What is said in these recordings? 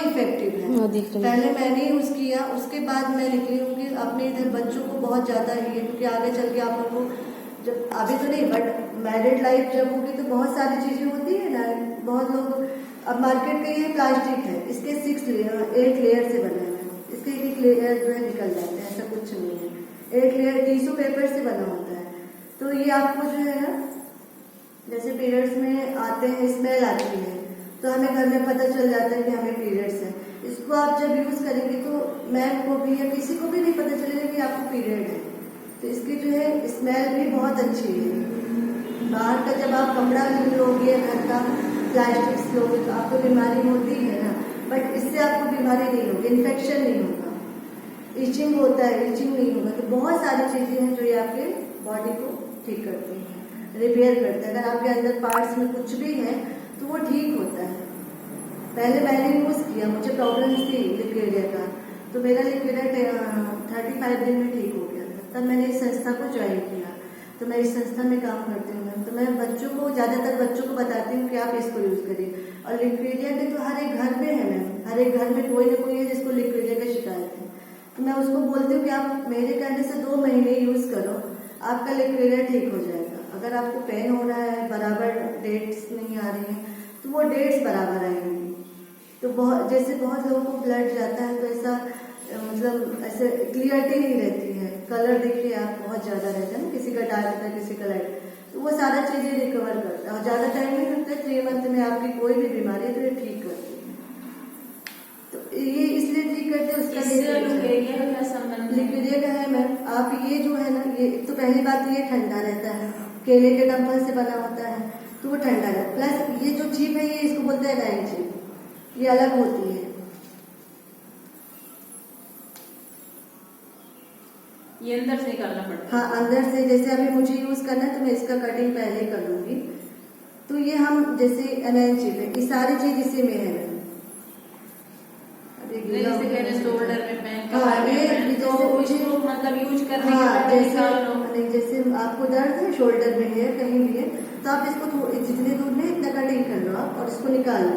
Effective है। पहले मैंने यूज किया, उसके बाद मैं निकली हूँ कि अपने इधर बच्चों को बहुत ज्यादा ये, क्योंकि आगे चल के आप लोगों को, जब अभी तो नहीं बट मैरिड लाइफ जब होगी तो बहुत सारी चीजें होती है ना। बहुत लोग, अब मार्केट का ये प्लास्टिक है, इसके 8 लेयर से बने हैं, इसके एक लेयर जो है निकल जाते हैं, ऐसा कुछ नहीं है। 8 लेयर टिश्यू पेपर से बना होता है। तो ये आपको जो है ना, जैसे पीरियड्स में आते हैं, स्मेल आती है, तो हमें घर में पता चल जाता है कि हमें पीरियड्स है। इसको आप जब यूज करेंगे तो मैम को भी या किसी को भी नहीं पता चलेगा कि आपको पीरियड है। तो इसकी जो है स्मेल भी बहुत अच्छी है। बाहर का जब आप कपड़ा लोगे, घर का प्लास्टिक लोगे, तो आपको बीमारी होती है ना, बट इससे आपको बीमारी नहीं होगी, इन्फेक्शन नहीं होगा, इचिंग होता है, इचिंग नहीं होगा। तो बहुत सारी चीजें हैं जो ये आपके बॉडी को ठीक करती है, रिपेयर करता है। अगर आपके अंदर पार्ट्स में कुछ भी है तो वो ठीक होता है। पहले मैंने यूज किया, मुझे प्रॉब्लम थी लिक्विडिया का, तो मेरा लिक्विडिया 35 दिन में ठीक हो गया था। तब मैंने इस संस्था को ज्वाइन किया, तो मैं इस संस्था में काम करती हूँ मैम। तो मैं बच्चों को, ज्यादातर बच्चों को बताती हूँ कि आप इसको यूज करिए। और लिक्विडिया के तो हर एक घर में है मैम, हर एक घर में कोई ना कोई है जिसको लिक्विडिया का शिकायत है। तो मैं उसको बोलती हूँ कि आप मेरे कहने से 2 महीने यूज करो, आपका लिक्विडिया ठीक हो जाएगा। अगर आपको पेन हो रहा है, बराबर डेट्स नहीं आ रही है, तो वो डेट्स बराबर आएंगी। तो जैसे बहुत लोगों को ब्लड जाता है तो ऐसा मतलब ऐसे क्लियरिटी नहीं रहती है, कलर देखिए आप बहुत ज्यादा रहता है ना, किसी का डार्क होता है, किसी का लाइट, तो वो सारा चीजें रिकवर करता है। और ज्यादा टाइम नहीं लगता, 3 मंथ में आपकी कोई भी बीमारी है तो ये ठीक करती है। तो ये इसलिए ठीक करते हैं, उसका लिक्विडिया का है मैम। आप ये जो है ना, ये तो पहली बात ये ठंडा रहता है, केले के डंपल से बना होता है तो वो ठंडा रहता है। प्लस ये जो चीप है, ये इसको बोलते हैं राइन चीप, ये अलग होती है। ये अंदर से निकालना पड़ता है। हाँ, अंदर से। जैसे अभी मुझे यूज करना है तो मैं इसका कटिंग पहले कर लूंगी। तो ये हम जैसे एनएन चीप है, ये सारी चीज इसी में है। शोल्डर में पहन, तो मतलब यूज करने जैसे आपको दर्द है शोल्डर में है, कहीं भी है, तो आप इसको जितने दूर में इतना कटिंग कर लो आप, और इसको निकाल लो,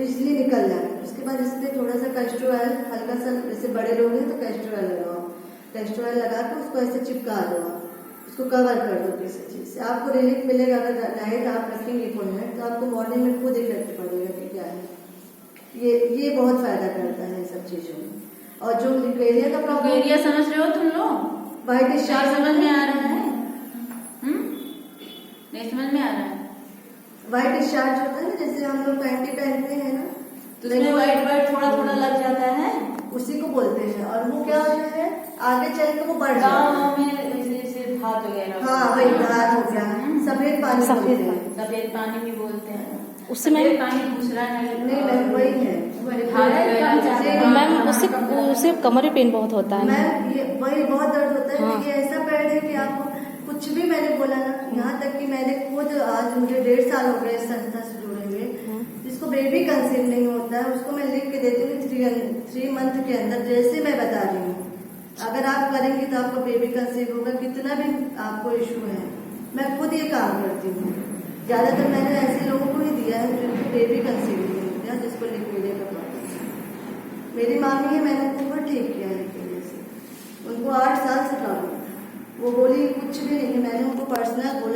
इसलिए निकल जाए। उसके बाद इसमें थोड़ा सा कैस्टर ऑयल, हल्का सा, जैसे बड़े लोग हैं तो कैस्टर ऑयल लगाओ, कैस्टर ऑयल लगा के उसको ऐसे चिपका दो, आप उसको कवर कर दो किसी चीज से, आपको रिलीफ मिलेगा। अगर नाइट आप रखेंगे फुल नाइट, तो आपको मॉर्निंग में खुद इफेक्ट पड़ेगा कि क्या है। ये बहुत फायदा करता है सब चीजों में। और जो लिक्वेरिया का प्रॉब्लम, एरिया समझ रहे हो तुम लोग? व्हाइट डिस्चार्ज समझ में आ रहा है? नहीं समझ में आ रहा है? व्हाइट डिस्चार्ज होता है ना, जैसे हम लोग पैंटी पहनते हैं ना, तो उसमें व्हाइट थोड़ा थोड़ा लग जाता है, उसी को बोलते हैं। और वो क्या होता है, आगे चल के वो बढ़ जाता है। गाँव में जैसे भात वगैरह, हाँ वही भात हो गया, सफेद पानी, सफेद पानी भी बोलते हैं। उससे मैम पानी दूसरा है, नहीं वही है मैम, उससे कमर में पेन बहुत होता है मैम। ये वही बहुत दर्द होता है। हाँ। ये ऐसा पैड है कि आपको कुछ भी, मैंने बोला ना, यहाँ तक कि मैंने खुद, आज मुझे 1.5 साल हो गए इस संस्था से जुड़े हुए, जिसको बेबी कंसीव नहीं होता है उसको मैं लिख के देती हूँ 3 मंथ के अंदर, जैसे मैं बता रही हूँ, अगर आप करेंगे तो आपको बेबी कंसीव होगा, कितना भी आपको इशू है। मैं खुद ये काम करती हूँ, ज्यादातर मैंने ऐसे लोगों को ही दिया है जिनको बेबी कंसीव नहीं होता, जिसको लिक्विडिया का प्रॉब्लम है। मेरी मामी है, मैंने उनको ठीक किया लिक्विडिया से, उनको 8 साल से प्रॉब्लम था। वो बोली कुछ भी नहीं, मैंने उनको पर्सनल बोला